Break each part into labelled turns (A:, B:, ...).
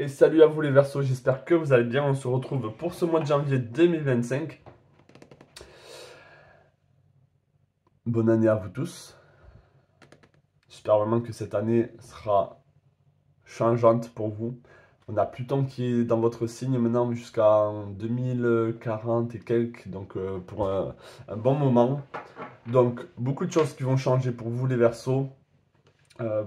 A: Et salut à vous les Verseaux, j'espère que vous allez bien. On se retrouve pour ce mois de janvier 2025. Bonne année à vous tous. J'espère vraiment que cette année sera changeante pour vous. On a Pluton qui est dans votre signe maintenant jusqu'à 2040 et quelques, donc pour un bon moment. Donc beaucoup de choses qui vont changer pour vous les Verseaux. Euh,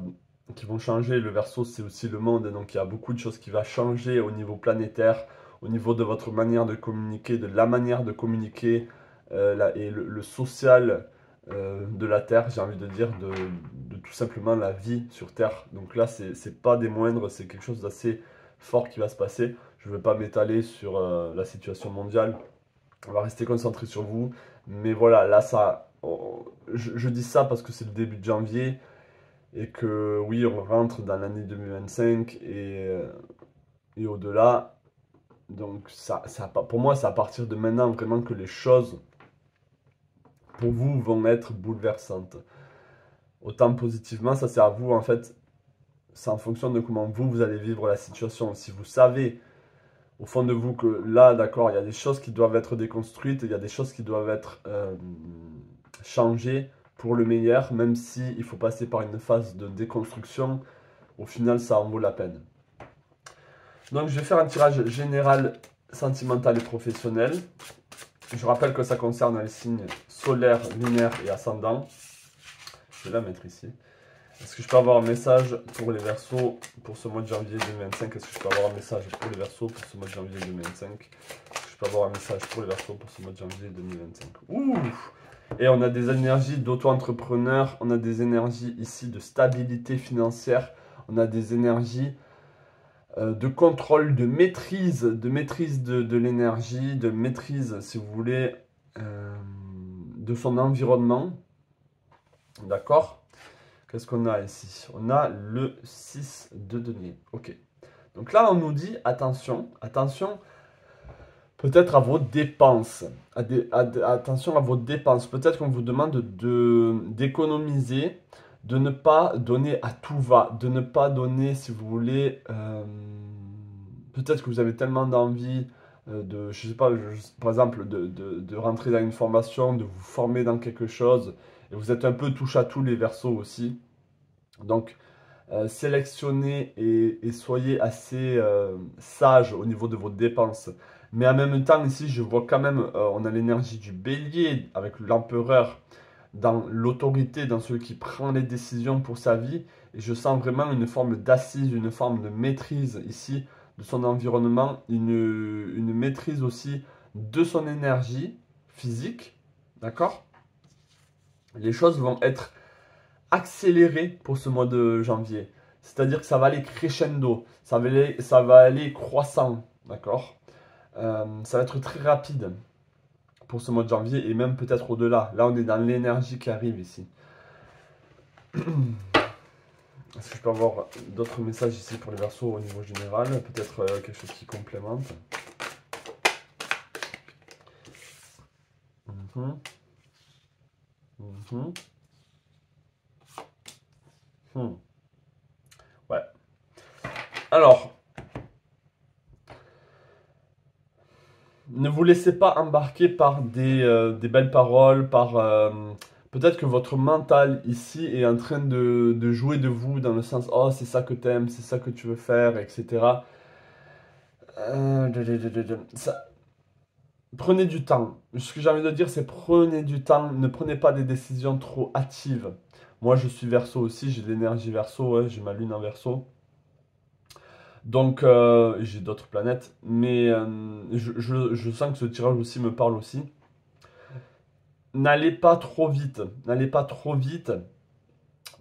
A: qui vont changer. Le Verseau, c'est aussi le monde, donc il y a beaucoup de choses qui vont changer au niveau planétaire, au niveau de votre manière de communiquer, de la manière de communiquer, et le social de la Terre, j'ai envie de dire, de tout simplement la vie sur Terre. Donc là, c'est pas des moindres, c'est quelque chose d'assez fort qui va se passer. Je ne vais pas m'étaler sur la situation mondiale, on va rester concentré sur vous. Mais voilà, là, je dis ça parce que c'est le début de janvier et que oui, on rentre dans l'année 2025 et au-delà. Donc pour moi, c'est à partir de maintenant vraiment que les choses pour vous vont être bouleversantes. Autant positivement, ça c'est à vous en fait, c'est en fonction de comment vous allez vivre la situation. Si vous savez au fond de vous que là, d'accord, il y a des choses qui doivent être déconstruites, il y a des choses qui doivent être changées pour le meilleur, même si il faut passer par une phase de déconstruction. Au final, ça en vaut la peine. Donc, je vais faire un tirage général, sentimental et professionnel. Je rappelle que ça concerne les signes solaires, lunaires et ascendants. Je vais la mettre ici. Est-ce que je peux avoir un message pour les Verseaux pour ce mois de janvier 2025? Est-ce que je peux avoir un message pour les Verseaux pour ce mois de janvier 2025? Est-ce que je peux avoir un message pour les Verseaux pour ce mois de janvier 2025? Ouh! Et on a des énergies d'auto-entrepreneur, on a des énergies ici de stabilité financière, on a des énergies de contrôle, de maîtrise de l'énergie, de maîtrise, si vous voulez, de son environnement. D'accord? Qu'est-ce qu'on a ici? On a le 6 de denier. Ok. Donc là, on nous dit, attention, attention, peut-être à vos dépenses. Attention à vos dépenses. Peut-être qu'on vous demande d'économiser, de ne pas donner à tout va, de ne pas donner, si vous voulez, peut-être que vous avez tellement d'envie de, je sais pas, par exemple, de rentrer dans une formation, de vous former dans quelque chose, et vous êtes un peu touche à tous les Verseaux aussi. Donc, sélectionnez et soyez assez sage au niveau de vos dépenses. Mais en même temps, ici, je vois quand même, on a l'énergie du bélier avec l'empereur dans l'autorité, dans celui qui prend les décisions pour sa vie. Et je sens vraiment une forme d'assise, une forme de maîtrise ici de son environnement, une maîtrise aussi de son énergie physique. D'accord? Les choses vont être accéléré pour ce mois de janvier. C'est-à-dire que ça va aller crescendo, ça va aller croissant, d'accord? Ça va être très rapide pour ce mois de janvier et même peut-être au-delà. Là, on est dans l'énergie qui arrive ici. Est-ce que je peux avoir d'autres messages ici pour les Verseaux au niveau général? Peut-être quelque chose qui complémente. Mhm. Mhm. Hmm. Ouais. Alors, ne vous laissez pas embarquer par des belles paroles, par peut-être que votre mental ici est en train de jouer de vous dans le sens oh c'est ça que t'aimes, c'est ça que tu veux faire, etc. Ça- Prenez du temps. Ce que j'ai envie de dire c'est prenez du temps, ne prenez pas des décisions trop hâtives. Moi je suis Verseau aussi, j'ai de l'énergie Verseau, ouais, j'ai ma lune en Verseau. Donc, j'ai d'autres planètes, mais je sens que ce tirage aussi me parle aussi. N'allez pas trop vite, n'allez pas trop vite,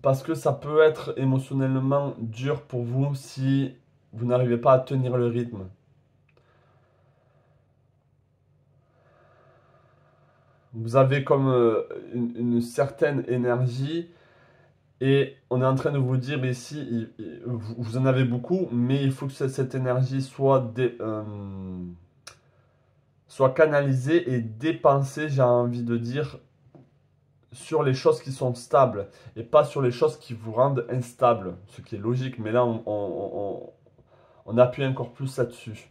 A: parce que ça peut être émotionnellement dur pour vous si vous n'arrivez pas à tenir le rythme. Vous avez comme une certaine énergie et on est en train de vous dire ici, vous en avez beaucoup, mais il faut que cette énergie soit canalisée et dépensée, j'ai envie de dire, sur les choses qui sont stables et pas sur les choses qui vous rendent instable, ce qui est logique. Mais là, on appuie encore plus là-dessus.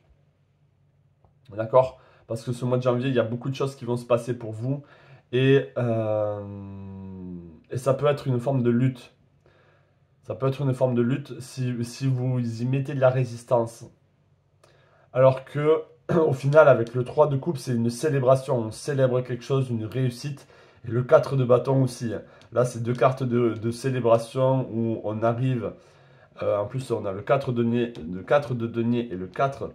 A: D'accord? Parce que ce mois de janvier, il y a beaucoup de choses qui vont se passer pour vous. Et ça peut être une forme de lutte. Ça peut être une forme de lutte si vous y mettez de la résistance. Alors que, au final, avec le 3 de coupe, c'est une célébration. On célèbre quelque chose, une réussite. Et le 4 de bâton aussi. Là, c'est deux cartes de célébration où on arrive. En plus, on a le 4 de denier et le 4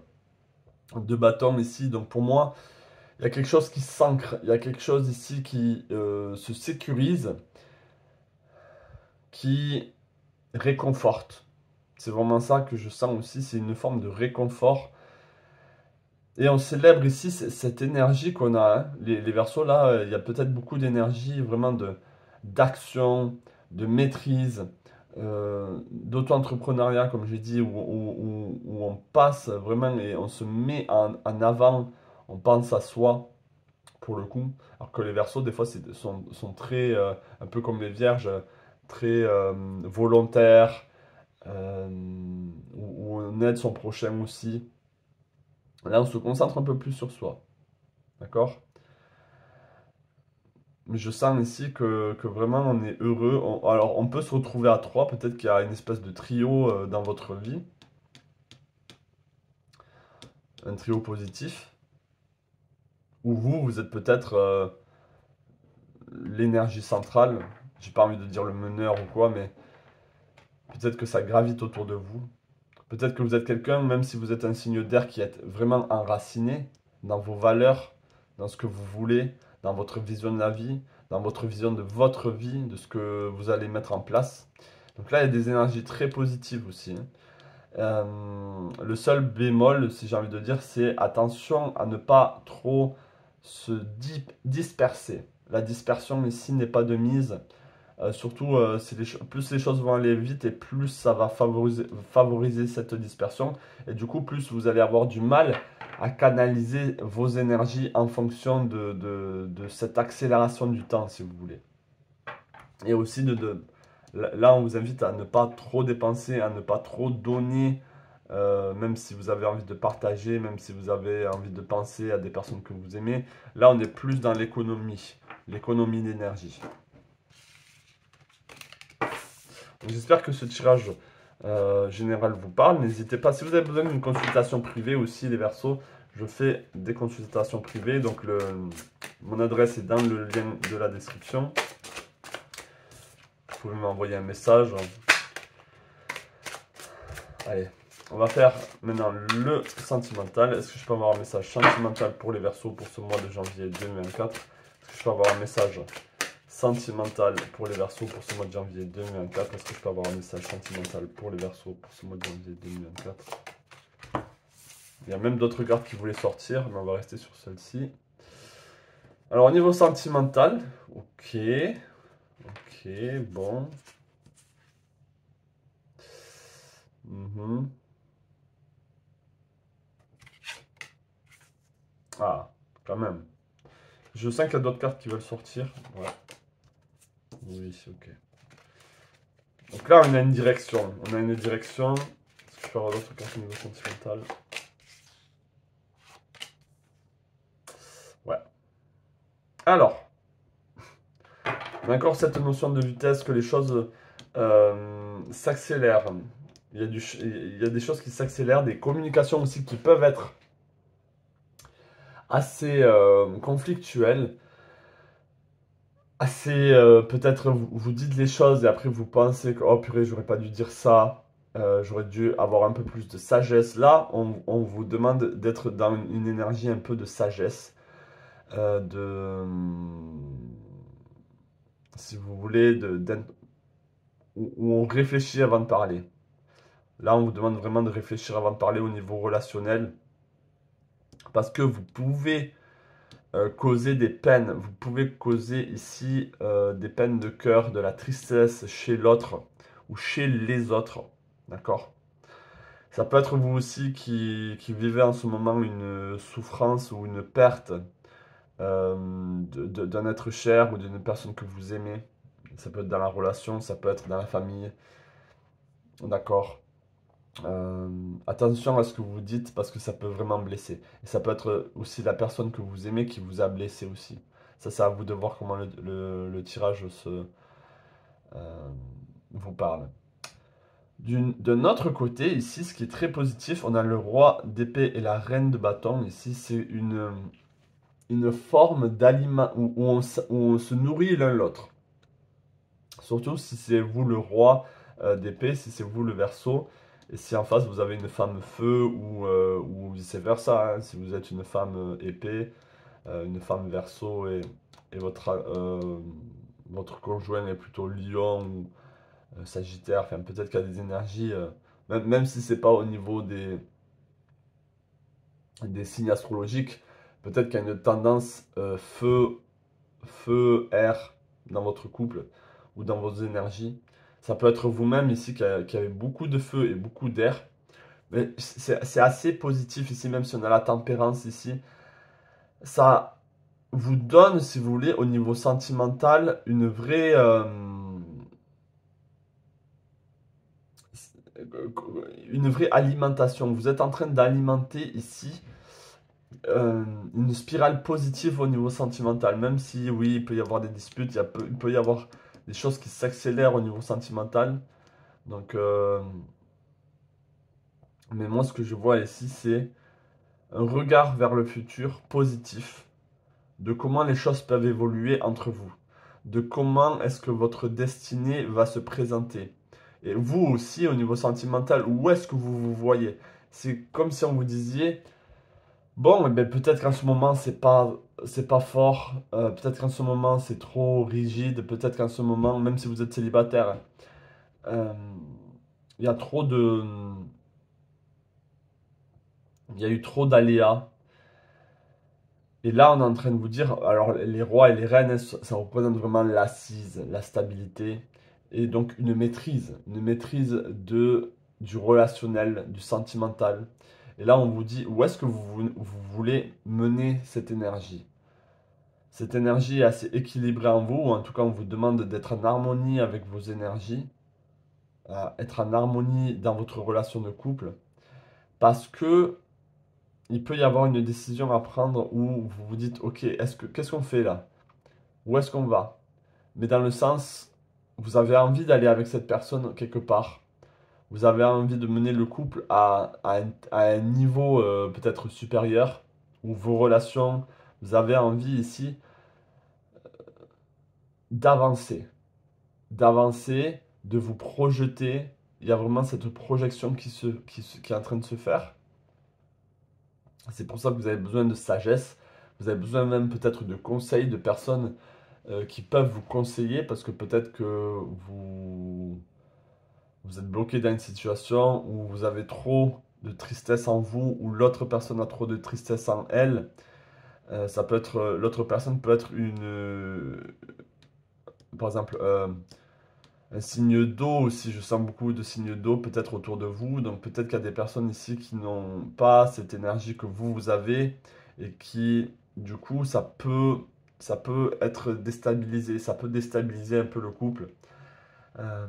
A: de bâton ici. Donc pour moi, il y a quelque chose qui s'ancre. Il y a quelque chose ici qui se sécurise, qui réconforte. C'est vraiment ça que je sens aussi. C'est une forme de réconfort. Et on célèbre ici cette énergie qu'on a. Hein. Les Verseaux, là, il y a peut-être beaucoup d'énergie, vraiment d'action, de maîtrise, d'auto-entrepreneuriat, comme j'ai dit, où on passe vraiment et on se met en avant, on pense à soi, pour le coup. Alors que les Verseaux, des fois, sont très, un peu comme les Vierges, très volontaires, euh, où on aide son prochain aussi. Là, on se concentre un peu plus sur soi. D'accord? Mais je sens ici que vraiment on est heureux. Alors, on peut se retrouver à trois. Peut-être qu'il y a une espèce de trio dans votre vie. Un trio positif. Ou vous êtes peut-être l'énergie centrale. J'ai pas envie de dire le meneur ou quoi, mais peut-être que ça gravite autour de vous. Peut-être que vous êtes quelqu'un, même si vous êtes un signe d'air, qui est vraiment enraciné dans vos valeurs, dans ce que vous voulez, dans votre vision de la vie, dans votre vision de votre vie, de ce que vous allez mettre en place. Donc là, il y a des énergies très positives aussi. Hein. Le seul bémol, si j'ai envie de dire, c'est attention à ne pas trop se disperser. La dispersion ici n'est pas de mise. Surtout, plus les choses vont aller vite et plus ça va favoriser cette dispersion. Et du coup, plus vous allez avoir du mal à canaliser vos énergies en fonction de cette accélération du temps, si vous voulez. Et aussi, là, on vous invite à ne pas trop dépenser, à ne pas trop donner, même si vous avez envie de partager, même si vous avez envie de penser à des personnes que vous aimez. Là, on est plus dans l'économie d'énergie. J'espère que ce tirage général vous parle. N'hésitez pas, si vous avez besoin d'une consultation privée aussi, les Verseaux, je fais des consultations privées. Donc mon adresse est dans le lien de la description. Vous pouvez m'envoyer un message. Allez, on va faire maintenant le sentimental. Est-ce que je peux avoir un message sentimental pour les Verseaux pour ce mois de janvier 2024? Est-ce que je peux avoir un message sentimental pour les Verseaux pour ce mois de janvier 2024? Est-ce que je peux avoir un message sentimental pour les Verseaux pour ce mois de janvier 2024? Il y a même d'autres cartes qui voulaient sortir, mais on va rester sur celle-ci. Alors, au niveau sentimental, ok, bon. Ah, quand même. Je sens qu'il y a d'autres cartes qui veulent sortir. Ouais. Oui, ok. Donc là, on a une direction. On a une direction. Est-ce que je peux avoir d'autres cartes au niveau sentimental? Ouais. Alors, on a encore cette notion de vitesse, que les choses s'accélèrent. Il y a des choses qui s'accélèrent, des communications aussi qui peuvent être assez conflictuelles. Assez, peut-être vous dites les choses et après vous pensez que oh purée, j'aurais pas dû dire ça, j'aurais dû avoir un peu plus de sagesse. Là, on vous demande d'être dans une énergie un peu de sagesse, si vous voulez, où on réfléchit avant de parler. Là, on vous demande vraiment de réfléchir avant de parler au niveau relationnel, parce que vous pouvez causer des peines. Vous pouvez causer ici des peines de cœur, de la tristesse chez l'autre ou chez les autres. D'accord? Ça peut être vous aussi qui vivez en ce moment une souffrance ou une perte d'un être cher ou d'une personne que vous aimez. Ça peut être dans la relation, ça peut être dans la famille. D'accord? Attention à ce que vous dites parce que ça peut vraiment blesser. Et ça peut être aussi la personne que vous aimez qui vous a blessé aussi. Ça, c'est à vous de voir comment le tirage euh, vous parle. D'un autre côté, ici, ce qui est très positif, on a le roi d'épée et la reine de bâton. Ici, c'est une forme d'aliment où on se nourrit l'un l'autre. Surtout si c'est vous le roi d'épée, si c'est vous le verso, et si en face vous avez une femme feu ou vice-versa, hein, si vous êtes une femme épée, une femme verso et votre conjoint est plutôt lion ou sagittaire, enfin peut-être qu'il y a des énergies, même si c'est pas au niveau des signes astrologiques, peut-être qu'il y a une tendance feu, air dans votre couple ou dans vos énergies. Ça peut être vous-même ici qui avez beaucoup de feu et beaucoup d'air. Mais c'est assez positif ici, même si on a la tempérance ici. Ça vous donne, si vous voulez, au niveau sentimental, une vraie alimentation. Vous êtes en train d'alimenter ici une spirale positive au niveau sentimental. Même si, oui, il peut y avoir des disputes, il peut y avoir des choses qui s'accélèrent au niveau sentimental. Donc, mais moi, ce que je vois ici, c'est un regard vers le futur positif, de comment les choses peuvent évoluer entre vous, de comment est-ce que votre destinée va se présenter. Et vous aussi, au niveau sentimental, où est-ce que vous vous voyez? C'est comme si on vous disiez, bon, eh ben, peut-être qu'en ce moment, c'est pas fort, peut-être qu'en ce moment, c'est trop rigide, peut-être qu'en ce moment, même si vous êtes célibataire, hein, euh, il y a trop de, il y a eu trop d'aléas. Et là, on est en train de vous dire, alors les rois et les reines, ça représente vraiment l'assise, la stabilité, et donc une maîtrise du relationnel, du sentimental. Et là, on vous dit, où est-ce que vous voulez mener cette énergie? Cette énergie est assez équilibrée en vous, ou en tout cas, on vous demande d'être en harmonie avec vos énergies, être en harmonie dans votre relation de couple, parce que il peut y avoir une décision à prendre où vous vous dites, ok, qu'est-ce qu'on fait là? Où est-ce qu'on va? Mais dans le sens, vous avez envie d'aller avec cette personne quelque part. Vous avez envie de mener le couple à un niveau peut-être supérieur, où vos relations, vous avez envie ici d'avancer. D'avancer, de vous projeter. Il y a vraiment cette projection qui est en train de se faire. C'est pour ça que vous avez besoin de sagesse. Vous avez besoin même peut-être de conseils de personnes qui peuvent vous conseiller parce que peut-être que vous êtes bloqué dans une situation où vous avez trop de tristesse en vous ou l'autre personne a trop de tristesse en elle. Ça peut être l'autre personne peut être par exemple un signe d'eau aussi. Je sens beaucoup de signes d'eau peut-être autour de vous. Donc peut-être qu'il y a des personnes ici qui n'ont pas cette énergie que vous avez et qui du coup ça peut être déstabilisé. Ça peut déstabiliser un peu le couple. Euh,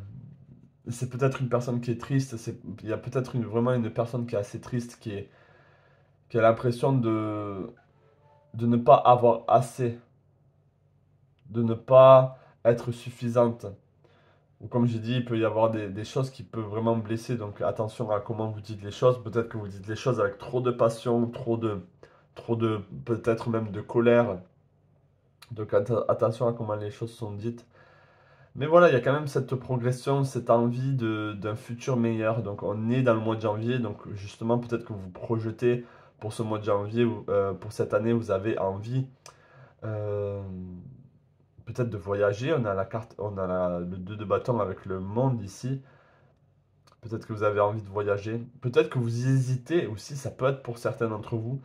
A: c'est peut-être une personne qui est triste, il y a peut-être vraiment une personne qui est assez triste, qui a l'impression de ne pas avoir assez, de ne pas être suffisante. Ou comme j'ai dit, il peut y avoir des choses qui peuvent vraiment blesser, donc attention à comment vous dites les choses. Peut-être que vous dites les choses avec trop de passion, trop de, peut-être même de colère. Donc attention à comment les choses sont dites. Mais voilà, il y a quand même cette progression, cette envie d'un futur meilleur. Donc on est dans le mois de janvier, donc justement peut-être que vous vous projetez pour ce mois de janvier, pour cette année, vous avez envie euh, peut-être de voyager. On a la carte, le 2 de bâton avec le monde ici. Peut-être que vous avez envie de voyager. Peut-être que vous hésitez aussi, ça peut être pour certains d'entre vous.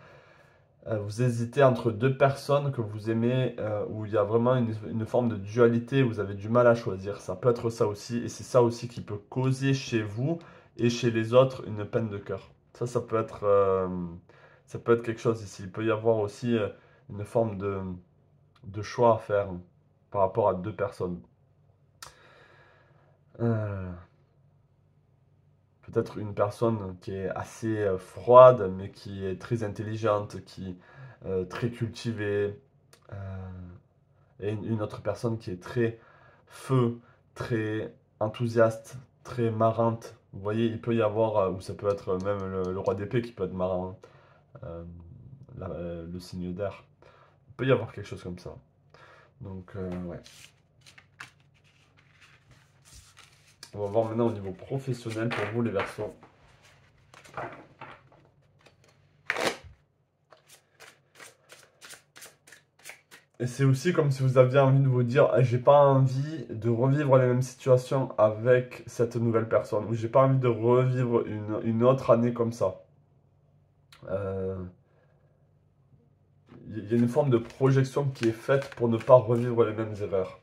A: Vous hésitez entre deux personnes que vous aimez, où il y a vraiment une forme de dualité, vous avez du mal à choisir. Ça peut être ça aussi, et c'est ça aussi qui peut causer chez vous et chez les autres une peine de cœur. Ça peut être quelque chose ici. Il peut y avoir aussi une forme de choix à faire par rapport à deux personnes. Euh, peut-être une personne qui est assez froide, mais qui est très intelligente, qui est très cultivée, et une autre personne qui est très feu, très enthousiaste, très marrante. Vous voyez, il peut y avoir, ou ça peut être même le roi d'épée qui peut être marrant, euh, le signe d'air. Il peut y avoir quelque chose comme ça. Donc, ouais. On va voir maintenant au niveau professionnel pour vous les Verseaux. Et c'est aussi comme si vous aviez envie de vous dire, ah, j'ai pas envie de revivre les mêmes situations avec cette nouvelle personne, ou j'ai pas envie de revivre une autre année comme ça. Euh, Il y a une forme de projection qui est faite pour ne pas revivre les mêmes erreurs.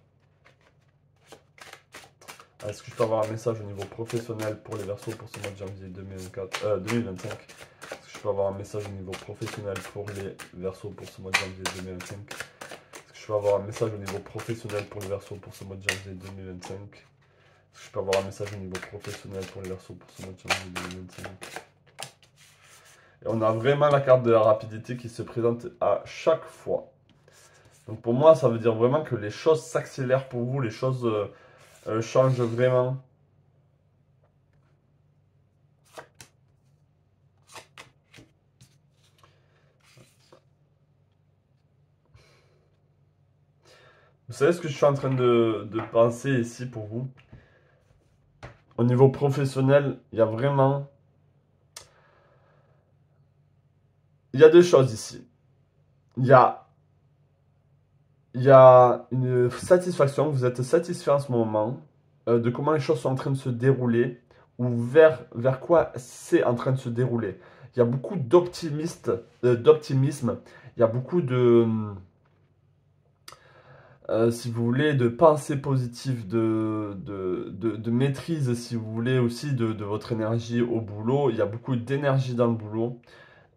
A: Est-ce que je peux avoir un message au niveau professionnel pour les Verseaux pour ce mois de janvier 2025? Est-ce que je peux avoir un message au niveau professionnel pour les Verseaux pour ce mois de janvier 2025? Est-ce que je peux avoir un message au niveau professionnel pour les Verseaux pour ce mois de janvier 2025? Est-ce que je peux avoir un message au niveau professionnel pour les Verseaux pour ce mois de janvier 2025? Et on a vraiment la carte de la rapidité qui se présente à chaque fois. Donc pour moi, ça veut dire vraiment que les choses s'accélèrent pour vous, les choses changent vraiment. Vous savez ce que je suis en train de penser ici pour vous? Au niveau professionnel, il y a vraiment... Il y a deux choses ici. Il y a, il y a une satisfaction, vous êtes satisfait en ce moment de comment les choses sont en train de se dérouler ou vers quoi c'est en train de se dérouler. Il y a beaucoup d'optimisme, il y a beaucoup de... si vous voulez, de pensée positive, de maîtrise, si vous voulez, aussi de votre énergie au boulot. Il y a beaucoup d'énergie dans le boulot.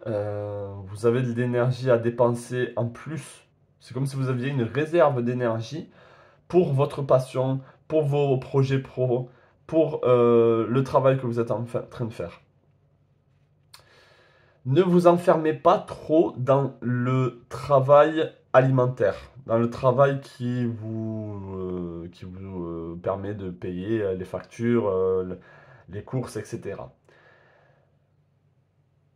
A: Vous avez de l'énergie à dépenser en plus. C'est comme si vous aviez une réserve d'énergie pour votre passion, pour vos projets pro, pour le travail que vous êtes en train de faire. Ne vous enfermez pas trop dans le travail alimentaire, dans le travail qui vous permet de payer les factures, les courses, etc.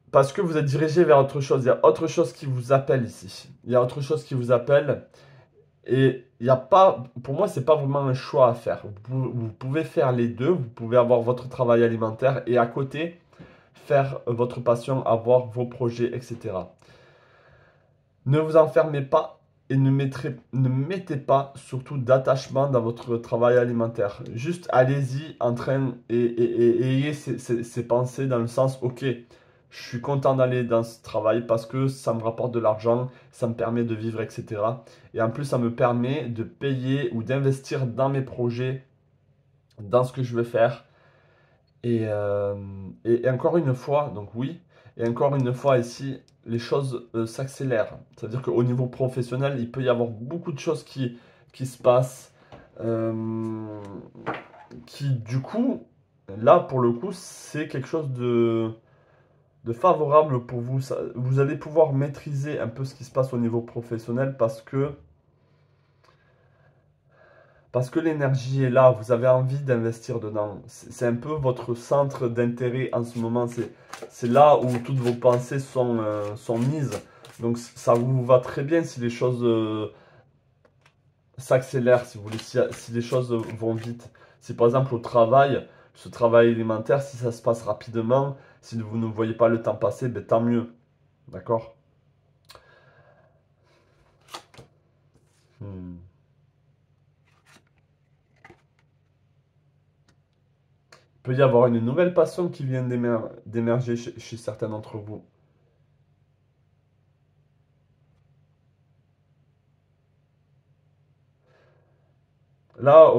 A: Parce que vous êtes dirigé vers autre chose, il y a autre chose qui vous appelle ici. Il y a autre chose qui vous appelle et il n'y a pas, pour moi, c'est pas vraiment un choix à faire. Vous pouvez faire les deux, vous pouvez avoir votre travail alimentaire et à côté, faire votre passion, avoir vos projets, etc. Ne vous enfermez pas et ne mettez pas surtout d'attachement dans votre travail alimentaire. Juste allez-y en train et ayez ces pensées dans le sens, ok, je suis content d'aller dans ce travail parce que ça me rapporte de l'argent, ça me permet de vivre, etc. Et en plus, ça me permet de payer ou d'investir dans mes projets, dans ce que je veux faire. Et encore une fois, donc oui, et encore une fois ici, les choses s'accélèrent. C'est-à-dire qu'au niveau professionnel, il peut y avoir beaucoup de choses qui se passent, euh, qui du coup, là pour le coup, c'est quelque chose de favorable pour vous. Vous allez pouvoir maîtriser un peu ce qui se passe au niveau professionnel parce que l'énergie est là, vous avez envie d'investir dedans. C'est un peu votre centre d'intérêt en ce moment. C'est là où toutes vos pensées sont mises. Donc ça vous va très bien si les choses s'accélèrent, si vous voulez, si les choses vont vite. Si par exemple au travail, ce travail alimentaire, si ça se passe rapidement, si vous ne voyez pas le temps passer, ben, tant mieux. D'accord? Hmm. Il peut y avoir une nouvelle passion qui vient d'émerger chez certains d'entre vous. Là,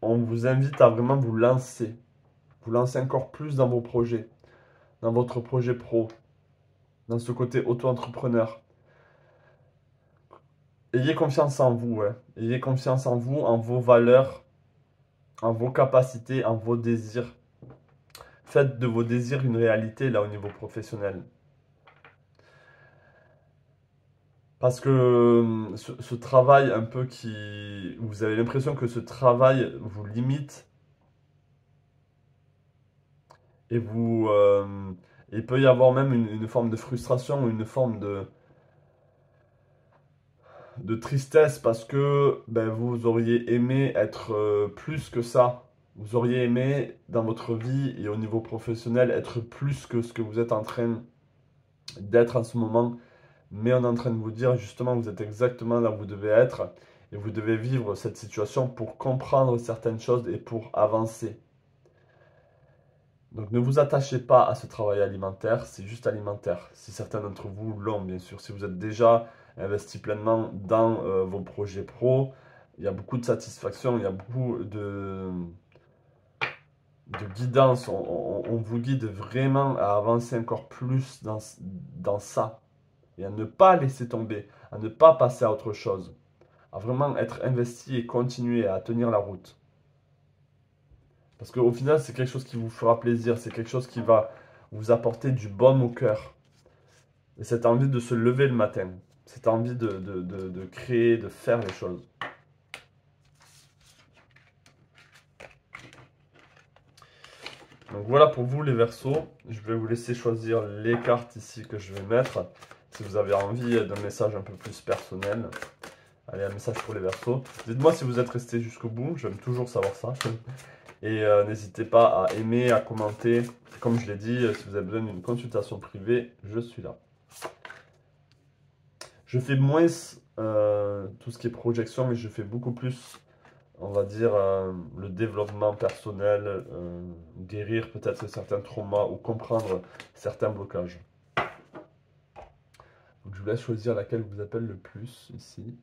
A: on vous invite à vraiment vous lancer encore plus dans vos projets, dans votre projet pro, dans ce côté auto-entrepreneur. Ayez confiance en vous, ouais. Ayez confiance en vous, en vos valeurs, en vos capacités, en vos désirs. Faites de vos désirs une réalité là au niveau professionnel. Parce que ce travail un peu qui... Vous avez l'impression que ce travail vous limite et vous... il peut y avoir même une forme de frustration, une forme de tristesse parce que ben, vous auriez aimé être plus que ça. Vous auriez aimé dans votre vie et au niveau professionnel être plus que ce que vous êtes en train d'être en ce moment. Mais on est en train de vous dire justement vous êtes exactement là où vous devez être et vous devez vivre cette situation pour comprendre certaines choses et pour avancer. Donc ne vous attachez pas à ce travail alimentaire, c'est juste alimentaire. Si certains d'entre vous l'ont, bien sûr. Si vous êtes déjà investi pleinement dans vos projets pro, il y a beaucoup de satisfaction, il y a beaucoup de guidance. On vous guide vraiment à avancer encore plus dans ça et à ne pas laisser tomber, à ne pas passer à autre chose, à vraiment être investi et continuer à tenir la route. Parce qu'au final, c'est quelque chose qui vous fera plaisir, c'est quelque chose qui va vous apporter du baume au cœur. Et cette envie de se lever le matin, cette envie de créer, de faire les choses. Donc voilà pour vous les Verseaux. Je vais vous laisser choisir les cartes ici que je vais mettre. Si vous avez envie d'un message un peu plus personnel. Allez, un message pour les Verseaux. Dites-moi si vous êtes resté jusqu'au bout, j'aime toujours savoir ça. Et n'hésitez pas à aimer, à commenter. Comme je l'ai dit, si vous avez besoin d'une consultation privée, je suis là. Je fais moins tout ce qui est projection, mais je fais beaucoup plus, on va dire, le développement personnel, guérir peut-être certains traumas ou comprendre certains blocages. Donc, je vous laisse choisir laquelle vous appelle le plus ici.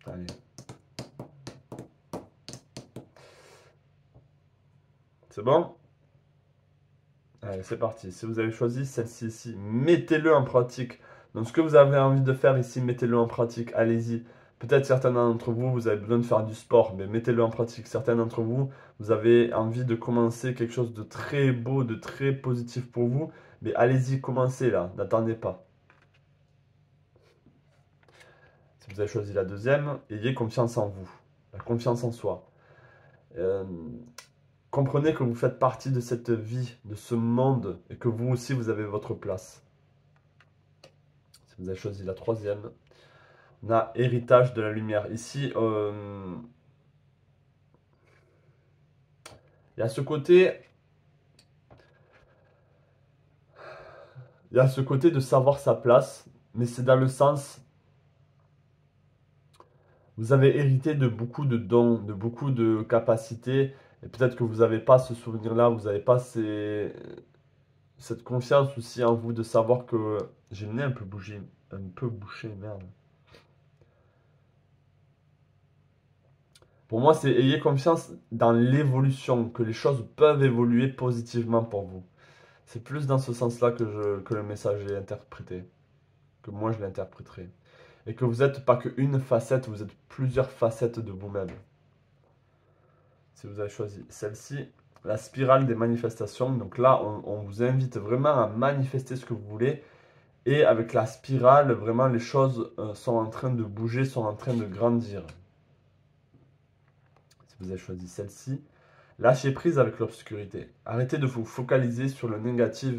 A: Allez. C'est bon? Allez, c'est parti. Si vous avez choisi celle-ci ici, mettez-le en pratique. Donc, ce que vous avez envie de faire ici, mettez-le en pratique. Allez-y. Peut-être certains d'entre vous, vous avez besoin de faire du sport, mais mettez-le en pratique. Certains d'entre vous, vous avez envie de commencer quelque chose de très beau, de très positif pour vous. Mais allez-y, commencez là. N'attendez pas. Si vous avez choisi la deuxième, ayez confiance en vous. La confiance en soi. Euh, Comprenez que vous faites partie de cette vie, de ce monde, et que vous aussi, vous avez votre place. Si vous avez choisi la troisième, on a héritage de la lumière. Ici, il y a ce côté, il y a ce côté de savoir sa place, mais c'est dans le sens, vous avez hérité de beaucoup de dons, de beaucoup de capacités, et peut-être que vous n'avez pas ce souvenir-là, vous n'avez pas cette confiance aussi en vous de savoir que j'ai le nez un peu bouché, merde. Pour moi, c'est ayez confiance dans l'évolution, que les choses peuvent évoluer positivement pour vous. C'est plus dans ce sens-là que le message est interprété, que moi je l'interpréterai. Et que vous n'êtes pas qu'une facette, vous êtes plusieurs facettes de vous-même. Si vous avez choisi celle-ci, la spirale des manifestations. Donc là, on vous invite vraiment à manifester ce que vous voulez. Et avec la spirale, vraiment, les choses sont en train de bouger, sont en train de grandir. Si vous avez choisi celle-ci, lâchez prise avec l'obscurité. Arrêtez de vous focaliser sur le négatif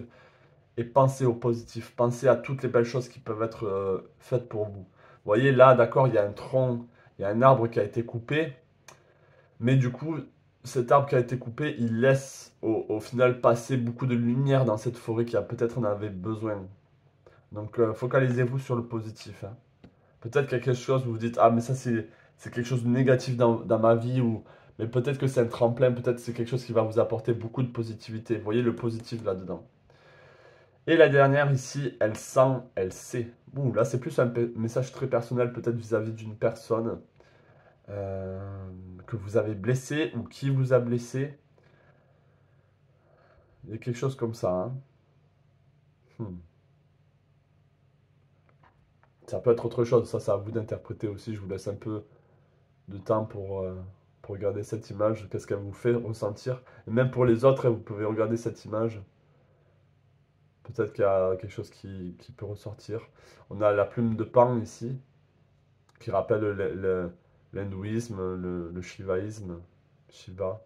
A: et pensez au positif. Pensez à toutes les belles choses qui peuvent être faites pour vous. Vous voyez, là, d'accord, il y a un tronc, il y a un arbre qui a été coupé. Mais du coup, cet arbre qui a été coupé, il laisse au final passer beaucoup de lumière dans cette forêt qui a peut-être en avait besoin. Donc, focalisez-vous sur le positif, hein. Peut-être quelque chose où vous dites, ah, mais ça, c'est quelque chose de négatif dans ma vie, ou mais peut-être que c'est un tremplin, peut-être que c'est quelque chose qui va vous apporter beaucoup de positivité. Vous voyez le positif là-dedans. Et la dernière ici, elle sent, elle sait. Ouh, là, c'est plus un message très personnel, peut-être vis-à-vis d'une personne que vous avez blessée ou qui vous a blessé. Il y a quelque chose comme ça, hein. Hmm. Ça peut être autre chose, ça c'est à vous d'interpréter aussi. Je vous laisse un peu de temps pour regarder cette image, qu'est-ce qu'elle vous fait ressentir. Et même pour les autres, hein, vous pouvez regarder cette image. Peut-être qu'il y a quelque chose qui peut ressortir. On a la plume de Pan ici, qui rappelle l'hindouisme, le shivaïsme, Shiva.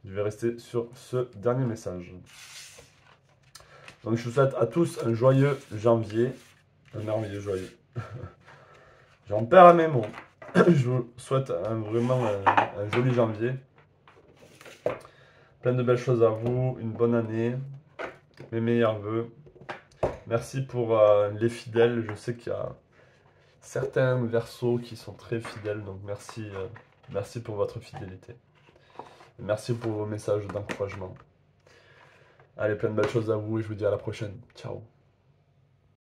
A: Je vais rester sur ce dernier message. Donc je vous souhaite à tous un joyeux janvier, un merveilleux joyeux. J'en perds à mes mots. Je vous souhaite vraiment un joli janvier. Plein de belles choses à vous, une bonne année, mes meilleurs vœux. Merci pour les fidèles. Je sais qu'il y a certains Verseaux qui sont très fidèles, donc merci, merci pour votre fidélité. Merci pour vos messages d'encouragement. Allez, plein de belles choses à vous et je vous dis à la prochaine. Ciao.